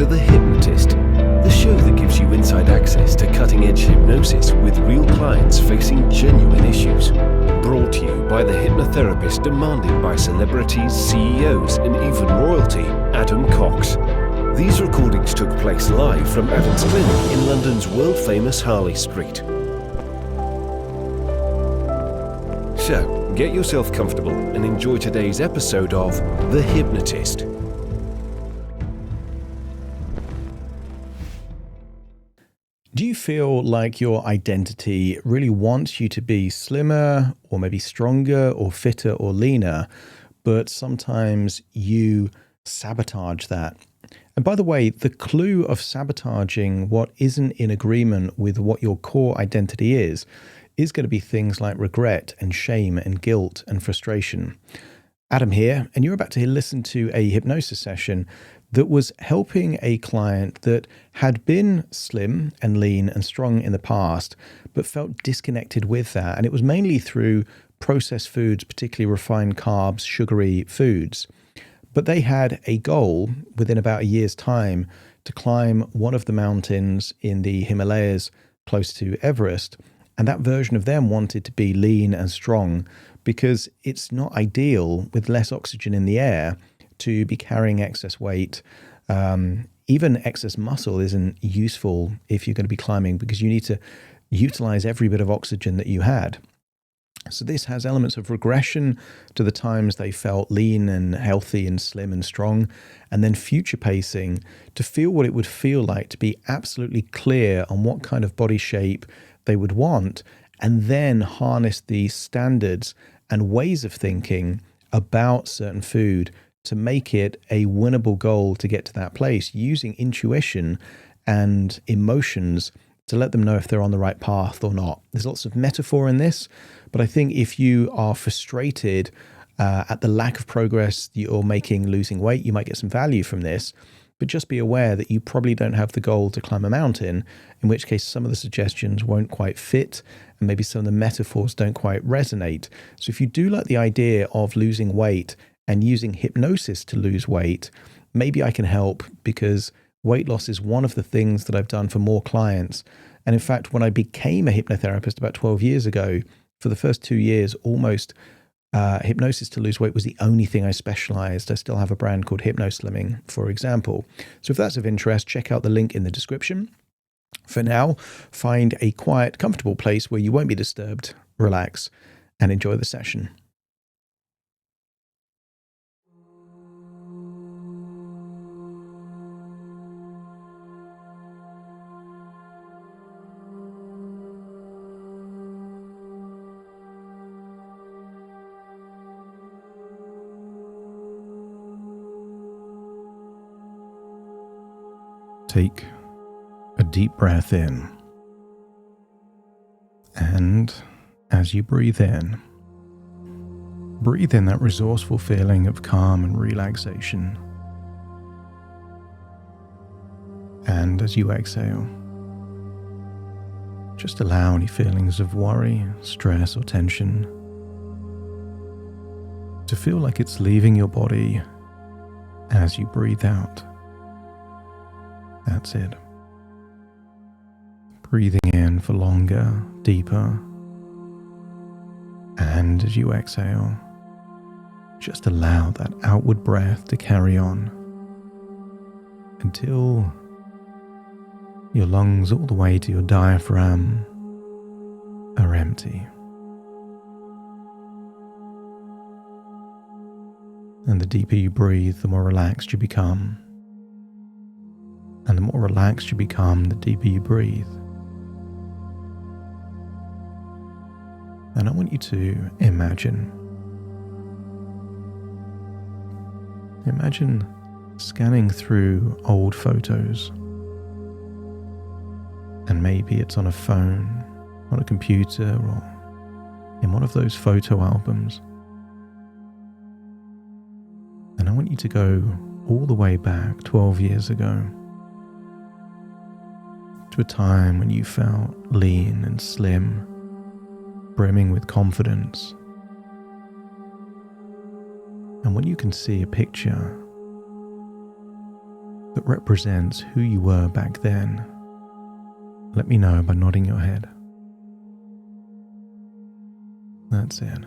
to The Hypnotist, the show that gives you inside access to cutting-edge hypnosis with real clients facing genuine issues. Brought to you by the hypnotherapist demanded by celebrities, CEOs, and even royalty, Adam Cox. These recordings took place live from Adam's clinic in London's world-famous Harley Street. So, get yourself comfortable and enjoy today's episode of The Hypnotist. Do you feel like your identity really wants you to be slimmer or maybe stronger or fitter or leaner, but sometimes you sabotage that? And by the way, the clue of sabotaging what isn't in agreement with what your core identity is going to be things like regret and shame and guilt and frustration. Adam here, and you're about to listen to a hypnosis session that was helping a client that had been slim and lean and strong in the past, but felt disconnected with that. And it was mainly through processed foods, particularly refined carbs, sugary foods. But they had a goal within about a year's time to climb one of the mountains in the Himalayas close to Everest. And that version of them wanted to be lean and strong because it's not ideal with less oxygen in the air to be carrying excess weight. Even excess muscle isn't useful if you're going to be climbing because you need to utilize every bit of oxygen that you had. So this has elements of regression to the times they felt lean and healthy and slim and strong, and then future pacing to feel what it would feel like to be absolutely clear on what kind of body shape they would want, and then harness the standards and ways of thinking about certain food to make it a winnable goal to get to that place, using intuition and emotions to let them know if they're on the right path or not. There's lots of metaphor in this, but I think if you are frustrated at the lack of progress you're making losing weight, you might get some value from this. But just be aware that you probably don't have the goal to climb a mountain, in which case some of the suggestions won't quite fit and maybe some of the metaphors don't quite resonate. So if you do like the idea of losing weight and using hypnosis to lose weight, maybe I can help, because weight loss is one of the things that I've done for more clients. And in fact, when I became a hypnotherapist about 12 years ago, for the first 2 years, almost hypnosis to lose weight was the only thing I specialized. I still have a brand called Hypnoslimming, for example. So if that's of interest, check out the link in the description. For now, find a quiet, comfortable place where you won't be disturbed, relax, and enjoy the session. Take a deep breath in, and as you breathe in that resourceful feeling of calm and relaxation. And as you exhale, just allow any feelings of worry, stress, or tension to feel like it's leaving your body as you breathe out. That's it. Breathing in for longer, deeper. And as you exhale, just allow that outward breath to carry on until your lungs all the way to your diaphragm are empty. And the deeper you breathe, the more relaxed you become. And the more relaxed you become, the deeper you breathe. And I want you to imagine scanning through old photos. And maybe it's on a phone, on a computer, or in one of those photo albums. And I want you to go all the way back 12 years ago, to a time when you felt lean and slim, brimming with confidence. And when you can see a picture that represents who you were back then? Let me know by nodding your head. That's it.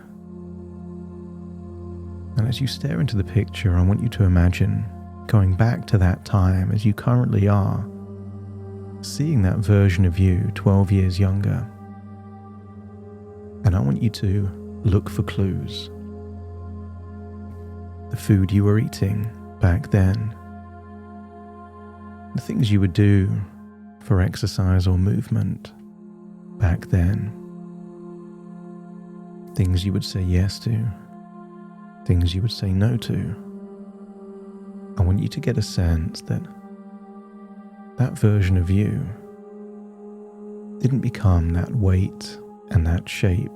And as you stare into the picture, I want you to imagine going back to that time as you currently are, seeing that version of you 12 years younger. And I want you to look for clues. The food you were eating back then, the things you would do for exercise or movement back then, things you would say yes to, things you would say no to. I want you to get a sense that that version of you didn't become that weight and that shape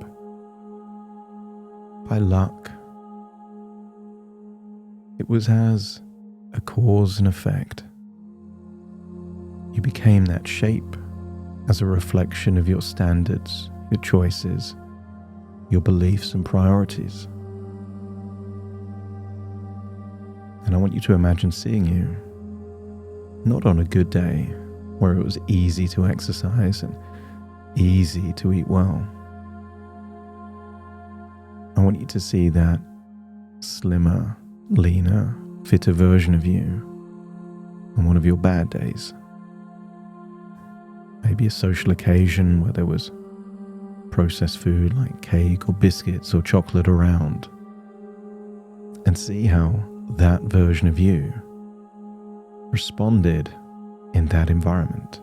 by luck. It was as a cause and effect. You became that shape as a reflection of your standards, your choices, your beliefs and priorities. And I want you to imagine seeing you, not on a good day where it was easy to exercise and easy to eat well. I want you to see that slimmer, leaner, fitter version of you on one of your bad days. Maybe a social occasion where there was processed food like cake or biscuits or chocolate around. And see how that version of you responded in that environment.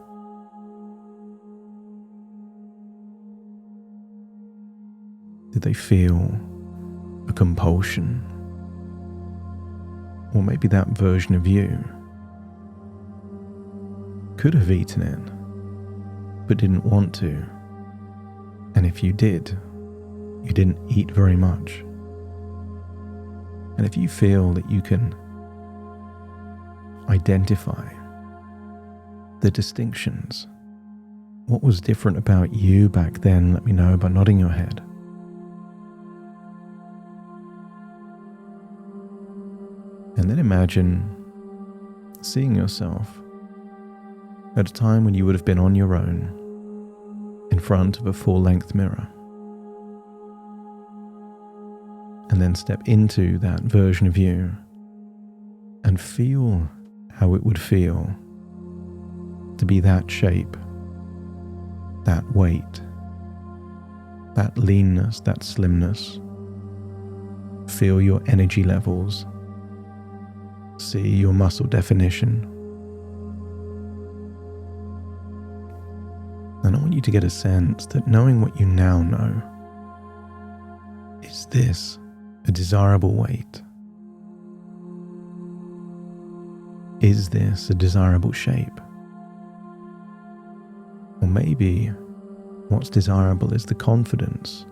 Did they feel a compulsion? Or maybe that version of you could have eaten it, but didn't want to. And if you did, you didn't eat very much. And if you feel that you can identify the distinctions, what was different about you back then, let me know by nodding your head. And then imagine seeing yourself at a time when you would have been on your own in front of a full-length mirror. And then step into that version of you and feel how it would feel to be that shape, that weight, that leanness, that slimness. Feel your energy levels. See your muscle definition. And I want you to get a sense that knowing what you now know, is this a desirable weight? Is this a desirable shape? Or maybe what's desirable is the confidence.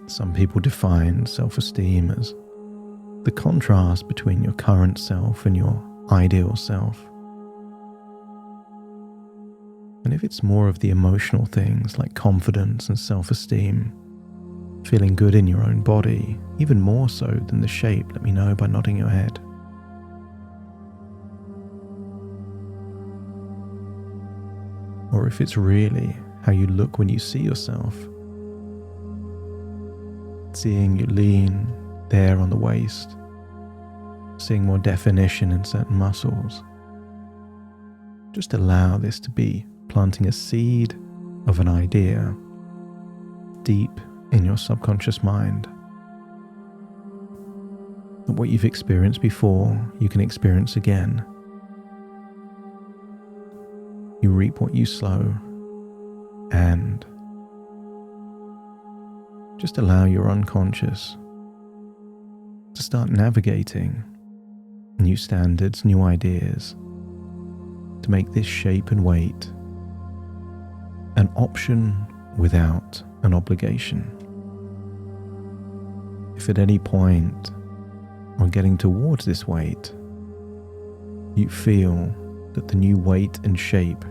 Some people define self-esteem as the contrast between your current self and your ideal self. And if it's more of the emotional things like confidence and self-esteem, feeling good in your own body, even more so than the shape, let me know by nodding your head. Or if it's really how you look when you see yourself, seeing you lean there on the waist, seeing more definition in certain muscles. Just allow this to be planting a seed of an idea deep in your subconscious mind. That what you've experienced before, you can experience again. You reap what you sow, and just allow your unconscious to start navigating new standards, new ideas, to make this shape and weight an option without an obligation. If at any point on getting towards this weight, you feel that the new weight and shape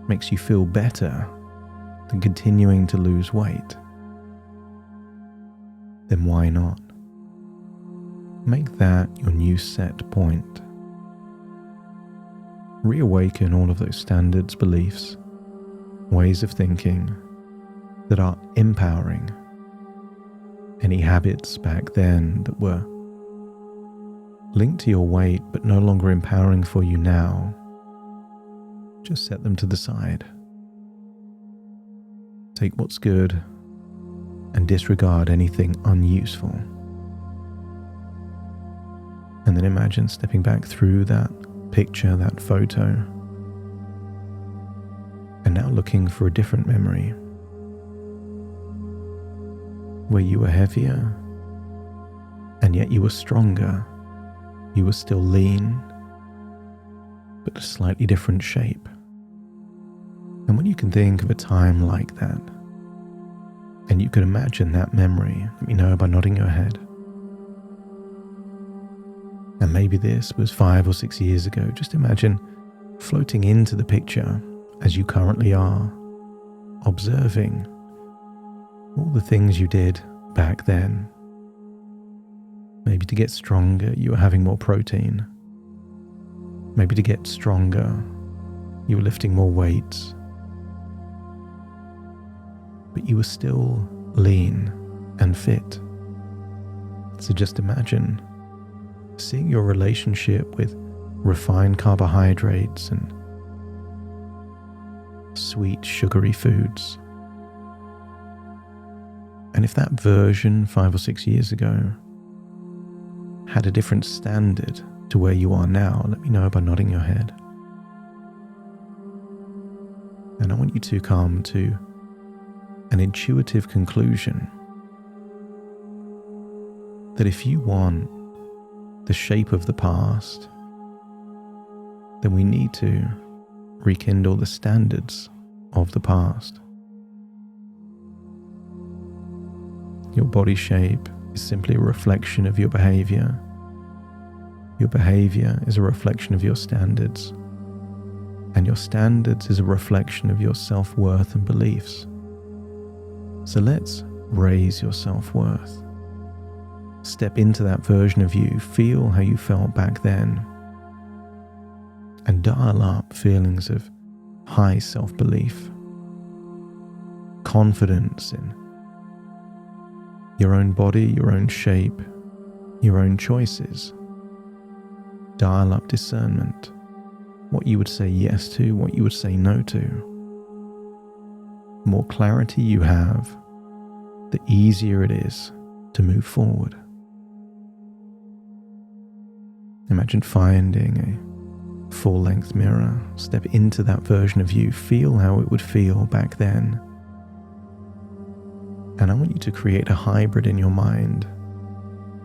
makes you feel better than continuing to lose weight, then why not? Make that your new set point. reawaken all of those standards, beliefs, ways of thinking that are empowering. Any habits back then that were linked to your weight but no longer empowering for you now, just set them to the side. Take what's good and disregard anything unuseful. And then imagine stepping back through that picture, that photo, and now looking for a different memory where you were heavier and yet you were stronger. You were still lean, but a slightly different shape. And when you can think of a time like that, and you can imagine that memory, let me know by nodding your head. And maybe this was 5 or 6 years ago. Just imagine floating into the picture as you currently are, observing all the things you did back then. Maybe to get stronger, you were having more protein. Maybe to get stronger, you were lifting more weights. But you were still lean and fit. So just imagine seeing your relationship with refined carbohydrates and sweet, sugary foods. And if that version 5 or 6 years ago had a different standard to where you are now, let me know by nodding your head. And I want you to come to an intuitive conclusion that if you want the shape of the past, then we need to rekindle the standards of the past. Your body shape is simply a reflection of your behavior. Your behavior is a reflection of your standards. And your standards is a reflection of your self-worth and beliefs. So let's raise your self-worth. Step into that version of you, feel how you felt back then, and dial up feelings of high self-belief, confidence in your own body, your own shape, your own choices. Dial up discernment, what you would say yes to, what you would say no to. The more clarity you have, the easier it is to move forward. Imagine finding a full-length mirror. Step into that version of you. Feel how it would feel back then. And I want you to create a hybrid in your mind.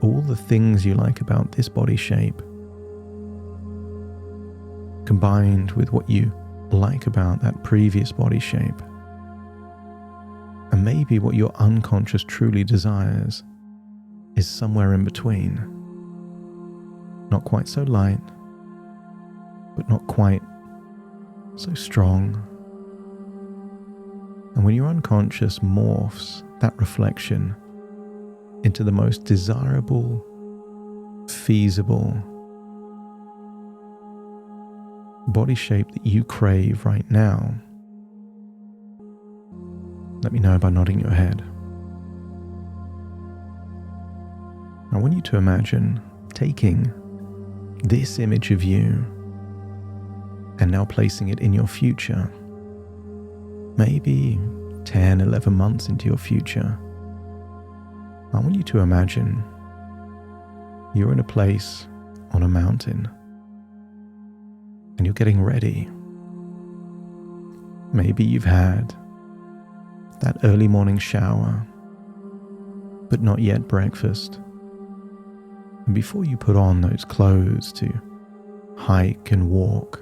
All the things you like about this body shape, combined with what you like about that previous body shape. And maybe what your unconscious truly desires is somewhere in between. Not quite so light, but not quite so strong. And when your unconscious morphs that reflection into the most desirable, feasible body shape that you crave right now, let me know by nodding your head. I want you to imagine taking this image of you and now placing it in your future. Maybe 10, 11 months into your future. I want you to imagine you're in a place on a mountain and you're getting ready. Maybe you've had that early morning shower, but not yet breakfast. And before you put on those clothes to hike and walk,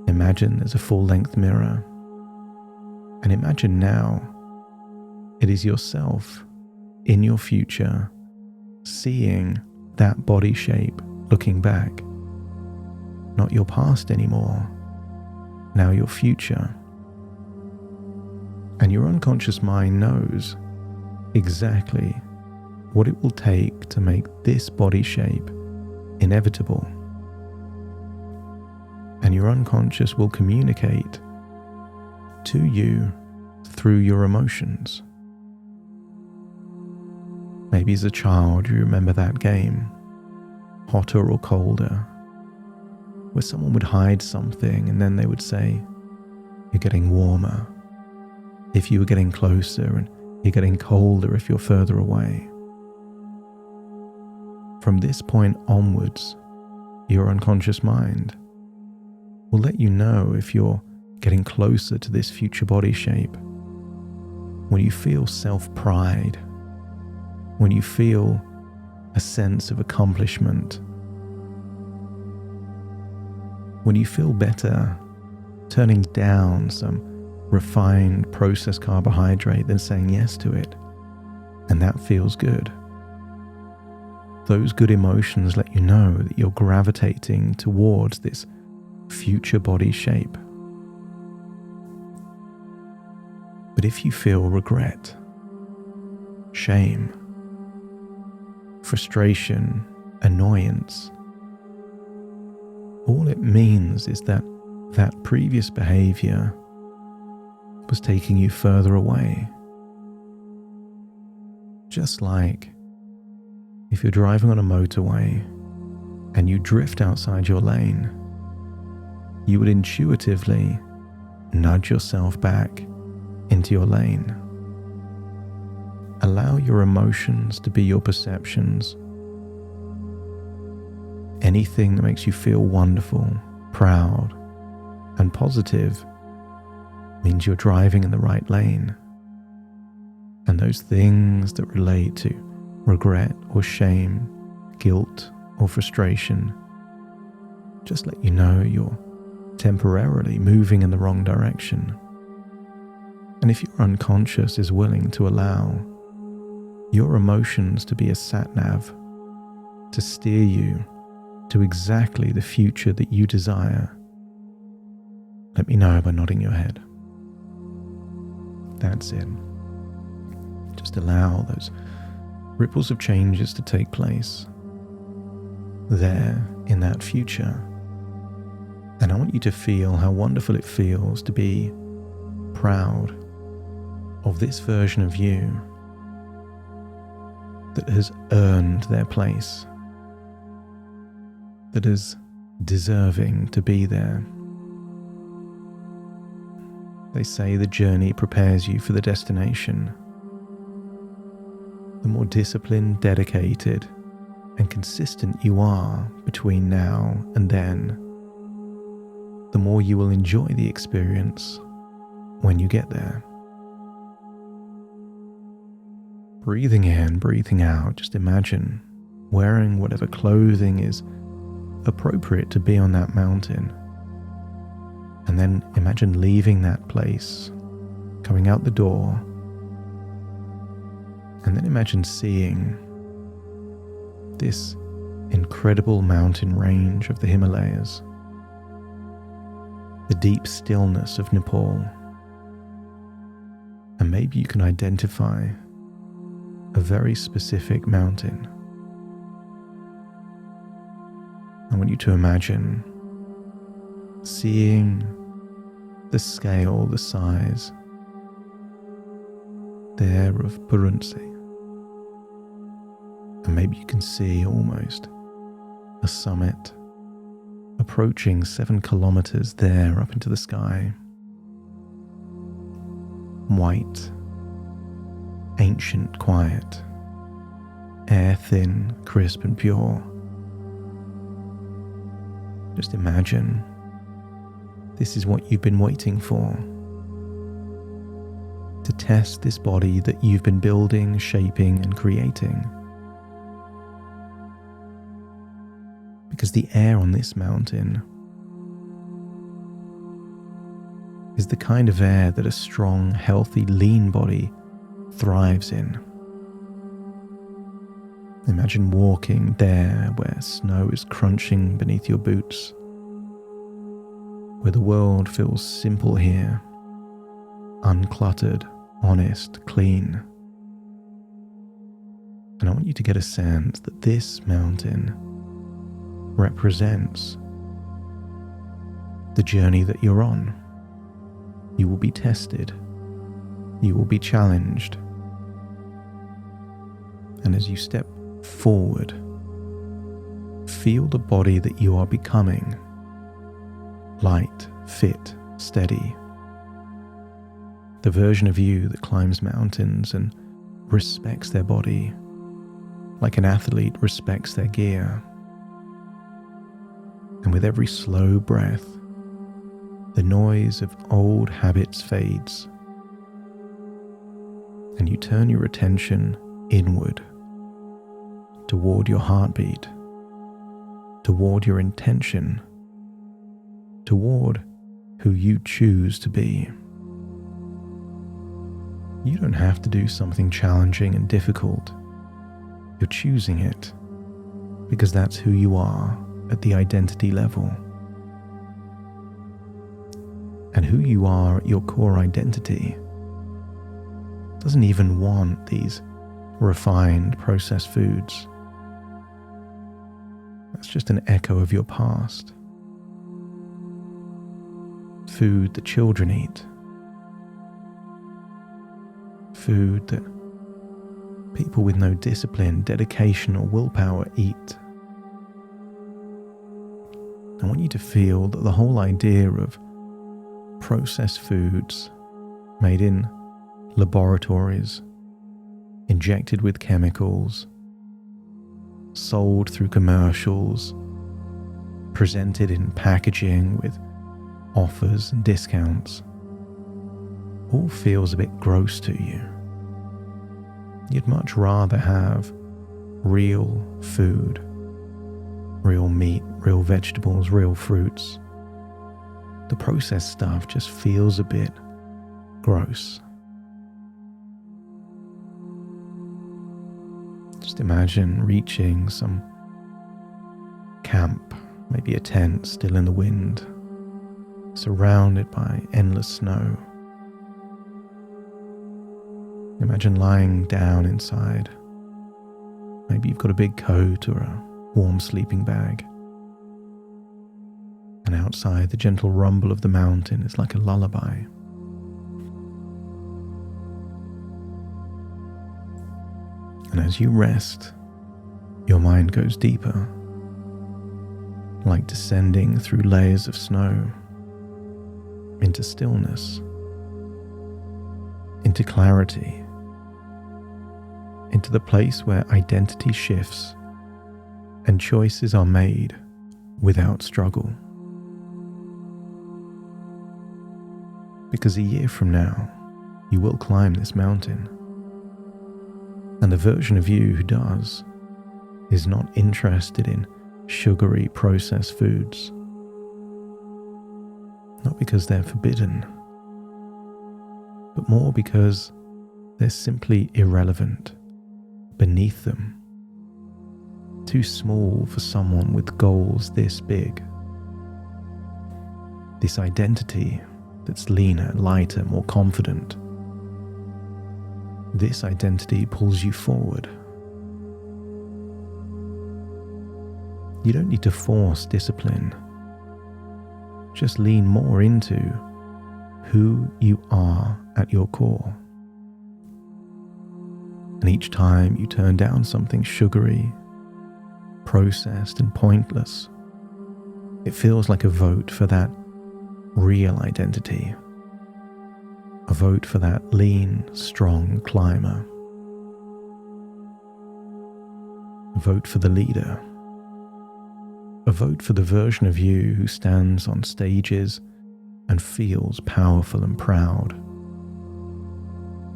imagine there's a full-length mirror. And imagine now it is yourself in your future seeing that body shape looking back. Not your past anymore, now your future. And your unconscious mind knows exactly what it will take to make this body shape inevitable. And your unconscious will communicate to you through your emotions. Maybe as a child you remember that game, hotter or colder, where someone would hide something and then they would say, "You're getting warmer," if you were getting closer, and "You're getting colder if you're further away." From this point onwards, your unconscious mind will let you know if you're getting closer to this future body shape. When you feel self-pride, when you feel a sense of accomplishment, when you feel better turning down some refined processed carbohydrate than saying yes to it, and that feels good. Those good emotions let you know that you're gravitating towards this future body shape. But if you feel regret, shame, frustration, annoyance, all it means is that that previous behavior was taking you further away. Just like if you're driving on a motorway and you drift outside your lane, you would intuitively nudge yourself back into your lane. Allow your emotions to be your perceptions. Anything that makes you feel wonderful, proud, and positive means you're driving in the right lane. And those things that relate to regret or shame, guilt or frustration just let you know you're temporarily moving in the wrong direction. And if your unconscious is willing to allow your emotions to be a sat-nav to steer you to exactly the future that you desire, let me know by nodding your head. That's it. Just allow those ripples of changes to take place there in that future. And I want you to feel how wonderful it feels to be proud of this version of you that has earned their place, that is deserving to be there. They say the journey prepares you for the destination. The more disciplined, dedicated, and consistent you are between now and then, the more you will enjoy the experience when you get there. Breathing in, breathing out, just imagine wearing whatever clothing is appropriate to be on that mountain. And then imagine leaving that place, coming out the door, and then imagine seeing this incredible mountain range of the Himalayas, the deep stillness of Nepal, and maybe you can identify a very specific mountain. I want you to imagine seeing the scale, the size there of Burunsi. And maybe you can see almost a summit approaching 7 kilometers there up into the sky. White, ancient, quiet, air thin, crisp and pure. Just imagine this is what you've been waiting for. To test this body that you've been building, shaping and creating. Because the air on this mountain is the kind of air that a strong, healthy, lean body thrives in. Imagine walking there where snow is crunching beneath your boots, where the world feels simple here, uncluttered, honest, clean. And I want you to get a sense that this mountain represents the journey that you're on. You will be tested. You will be challenged. And as you step forward, feel the body that you are becoming. Light, fit, steady. The version of you that climbs mountains and respects their body, like an athlete respects their gear. And with every slow breath, the noise of old habits fades, and you turn your attention inward, toward your heartbeat, toward your intention, toward who you choose to be. You don't have to do something challenging and difficult. You're choosing it because that's who you are at the identity level. And who you are at your core identity doesn't even want these refined processed foods. That's just an echo of your past. Food that children eat. Food that people with no discipline, dedication, or willpower eat. I want you to feel that the whole idea of processed foods made in laboratories, injected with chemicals, sold through commercials, presented in packaging with offers and discounts, all feels a bit gross to you. You'd much rather have real food, real meat, real vegetables, real fruits. The processed stuff just feels a bit gross. Just imagine reaching some camp, maybe a tent still in the wind, surrounded by endless snow. Imagine lying down inside. Maybe you've got a big coat or a warm sleeping bag. And outside, the gentle rumble of the mountain is like a lullaby. And as you rest, your mind goes deeper, like descending through layers of snow, into stillness, into clarity, into the place where identity shifts and choices are made without struggle. Because a year from now, you will climb this mountain. And the version of you who does is not interested in sugary processed foods. Not because they're forbidden, but more because they're simply irrelevant beneath them. Too small for someone with goals this big. This identity that's leaner, lighter, more confident. This identity pulls you forward. You don't need to force discipline. Just lean more into who you are at your core. And each time you turn down something sugary, processed and pointless, it feels like a vote for that real identity. A vote for that lean, strong climber. A vote for the leader. A vote for the version of you who stands on stages and feels powerful and proud.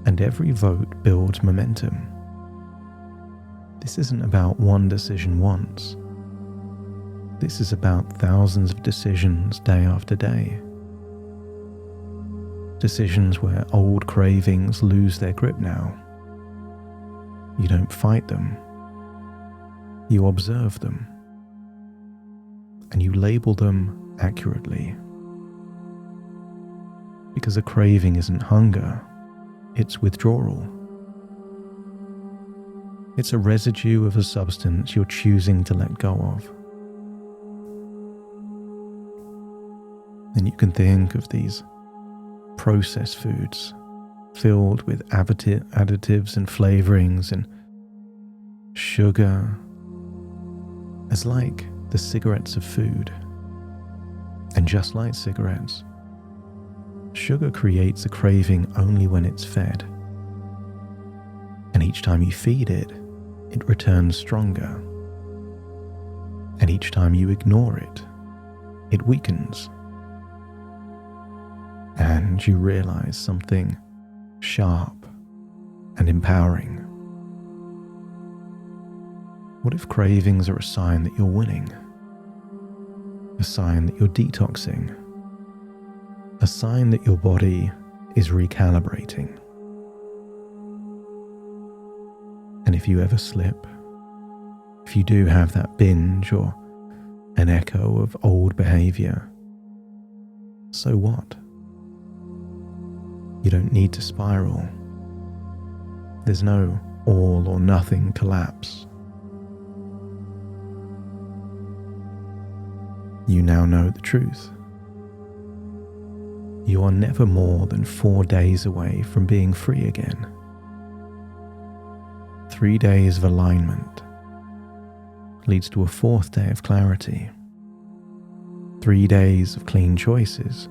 And every vote builds momentum. This isn't about one decision once. This is about thousands of decisions day after day. Decisions where old cravings lose their grip now. You don't fight them. You observe them. And you label them accurately. Because a craving isn't hunger, it's withdrawal. It's a residue of a substance you're choosing to let go of. And you can think of these processed foods filled with additives and flavorings and sugar as like the cigarettes of food. And just like cigarettes, sugar creates a craving only when it's fed. And each time you feed it, it returns stronger. And each time you ignore it, it weakens. And you realize something sharp and empowering. What if cravings are a sign that you're winning? A sign that you're detoxing? A sign that your body is recalibrating? And if you ever slip, if you do have that binge or an echo of old behavior, so what? You don't need to spiral. There's no all or nothing collapse. You now know the truth. You are never more than 4 days away from being free again. 3 days of alignment leads to a 4th day of clarity. 3 days of clean choices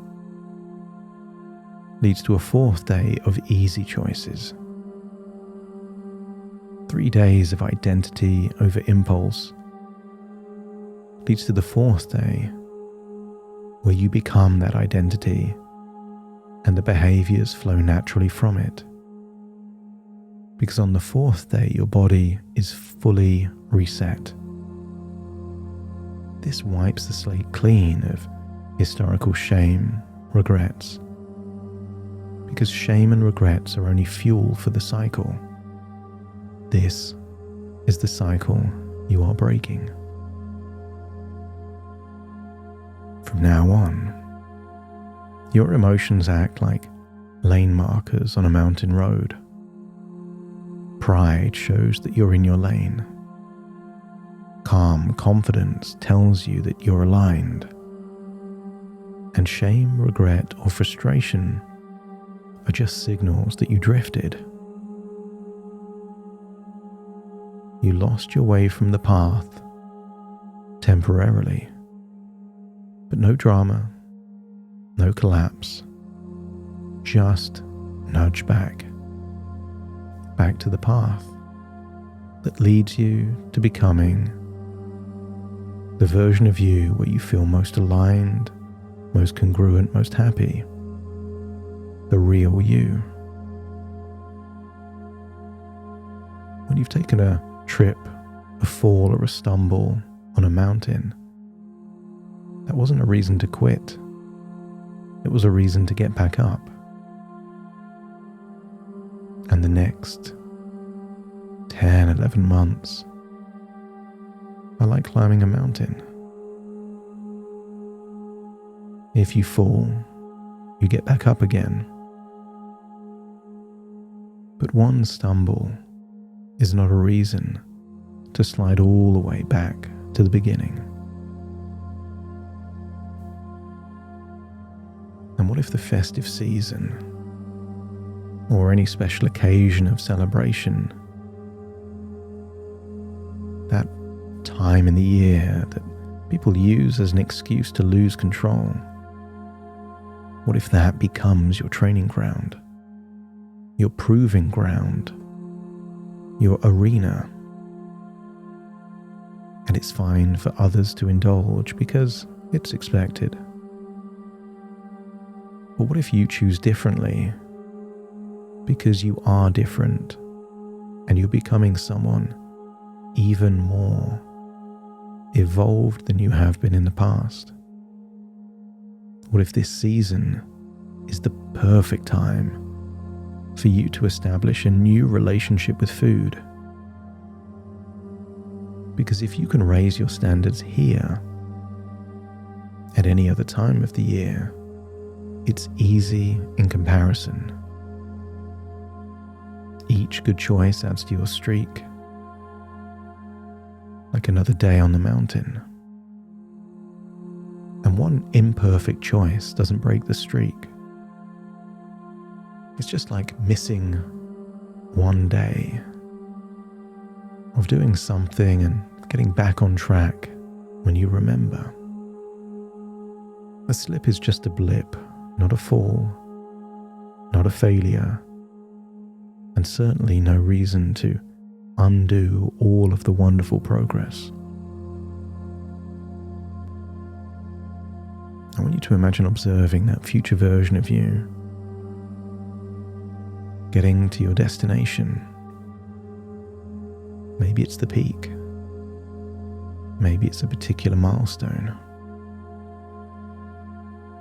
leads to a 4th day of easy choices. 3 days of identity over impulse leads to the 4th day where you become that identity and the behaviors flow naturally from it. Because on the 4th day, your body is fully reset. This wipes the slate clean of historical shame, regrets. Because shame and regrets are only fuel for the cycle. This is the cycle you are breaking. From now on, your emotions act like lane markers on a mountain road. Pride shows that you're in your lane. Calm confidence tells you that you're aligned. And shame, regret, or frustration are just signals that you drifted. You lost your way from the path temporarily. But no drama, no collapse, just nudge back to the path that leads you to becoming the version of you where you feel most aligned, most congruent, most happy, the real you. When you've taken a trip, a fall or a stumble on a mountain, that wasn't a reason to quit. It was a reason to get back up. And the next 10, 11 months are like climbing a mountain. If you fall, you get back up again. But one stumble is not a reason to slide all the way back to the beginning. And what if the festive season, or any special occasion of celebration, that time in the year that people use as an excuse to lose control, what if that becomes your training ground, your proving ground, your arena? And it's fine for others to indulge because it's expected. But what if you choose differently? Because you are different and you're becoming someone even more evolved than you have been in the past. What if this season is the perfect time for you to establish a new relationship with food? Because if you can raise your standards here at any other time of the year, it's easy in comparison. Each good choice adds to your streak, like another day on the mountain. And one imperfect choice doesn't break the streak. It's just like missing one day of doing something and getting back on track when you remember. A slip is just a blip, not a fall, not a failure, and certainly no reason to undo all of the wonderful progress. I want you to imagine observing that future version of you getting to your destination. Maybe it's the peak. Maybe it's a particular milestone.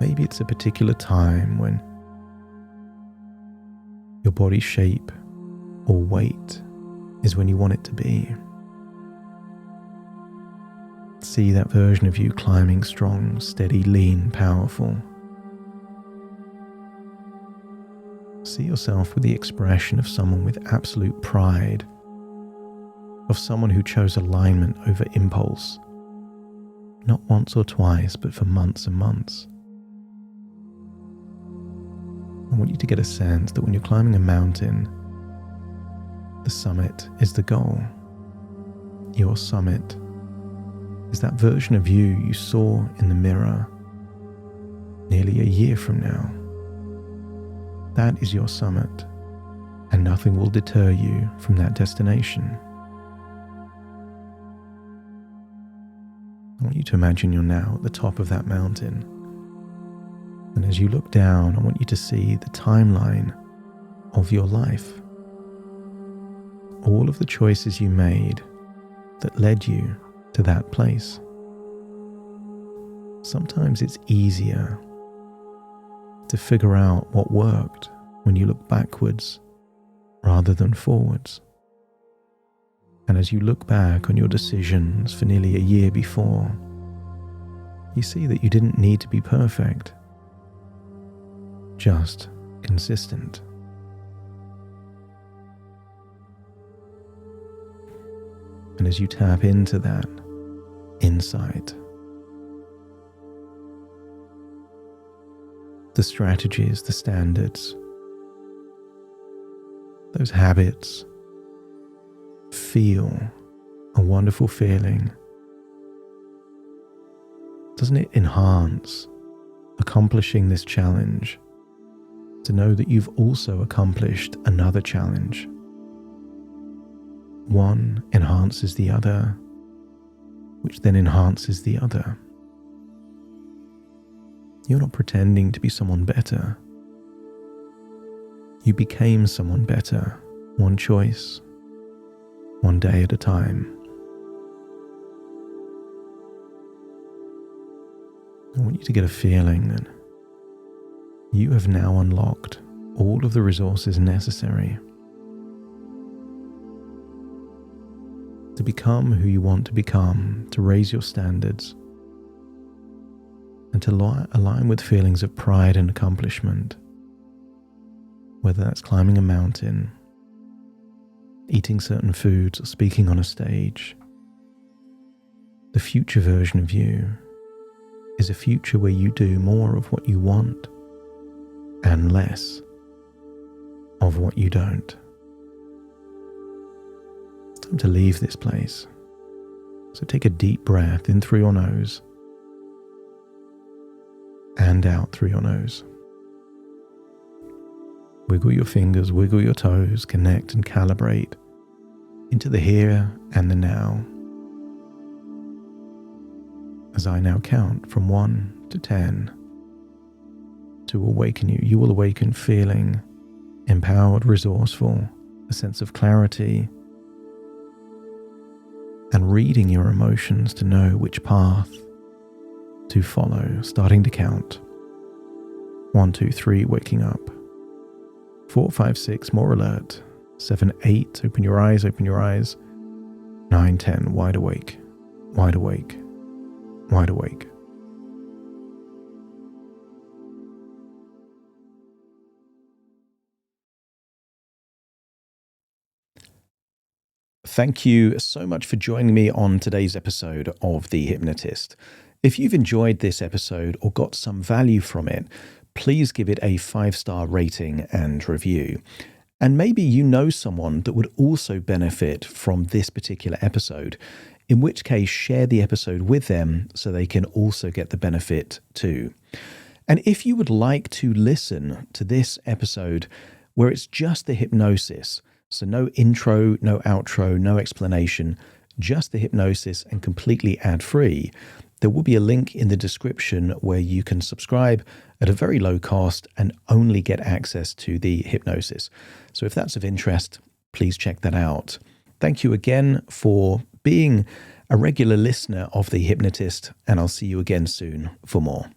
Maybe it's a particular time when your body shape or weight is when you want it to be. See that version of you climbing strong, steady, lean, powerful. See yourself with the expression of someone with absolute pride, of someone who chose alignment over impulse, not once or twice, but for months and months. I want you to get a sense that when you're climbing a mountain, the summit is the goal. Your summit is that version of you saw in the mirror nearly a year from now. That is your summit, and nothing will deter you from that destination. I want you to imagine you're now at the top of that mountain. And as you look down, I want you to see the timeline of your life. All of the choices you made that led you to that place. Sometimes it's easier to figure out what worked when you look backwards rather than forwards. And as you look back on your decisions for nearly a year before, you see that you didn't need to be perfect, just consistent. And as you tap into that insight, the strategies, the standards, those habits, feel a wonderful feeling. Doesn't it enhance accomplishing this challenge to know that you've also accomplished another challenge? One enhances the other, which then enhances the other. You're not pretending to be someone better. You became someone better, one choice, one day at a time. I want you to get a feeling that you have now unlocked all of the resources necessary to become who you want to become, to raise your standards, and to align with feelings of pride and accomplishment, whether that's climbing a mountain, eating certain foods, or speaking on a stage. The future version of you is a future where you do more of what you want and less of what you don't. It's time to leave this place. So take a deep breath in through your nose and out through your nose. Wiggle your fingers, wiggle your toes, connect and calibrate into the here and the now. As I now count from 1 to 10 to awaken you, you will awaken feeling empowered, resourceful, a sense of clarity, and reading your emotions to know which path to follow, starting to count. 1, 2, 3, waking up. 4, 5, 6, more alert. 7, 8, open your eyes, open your eyes. 9, 10, wide awake, wide awake, wide awake. Thank you so much for joining me on today's episode of The Hypnotist. If you've enjoyed this episode or got some value from it, please give it a 5-star rating and review. And maybe you know someone that would also benefit from this particular episode, in which case share the episode with them so they can also get the benefit too. And if you would like to listen to this episode where it's just the hypnosis, so no intro, no outro, no explanation, just the hypnosis and completely ad-free, there will be a link in the description where you can subscribe at a very low cost and only get access to the hypnosis. So if that's of interest, please check that out. Thank you again for being a regular listener of The Hypnotist, and I'll see you again soon for more.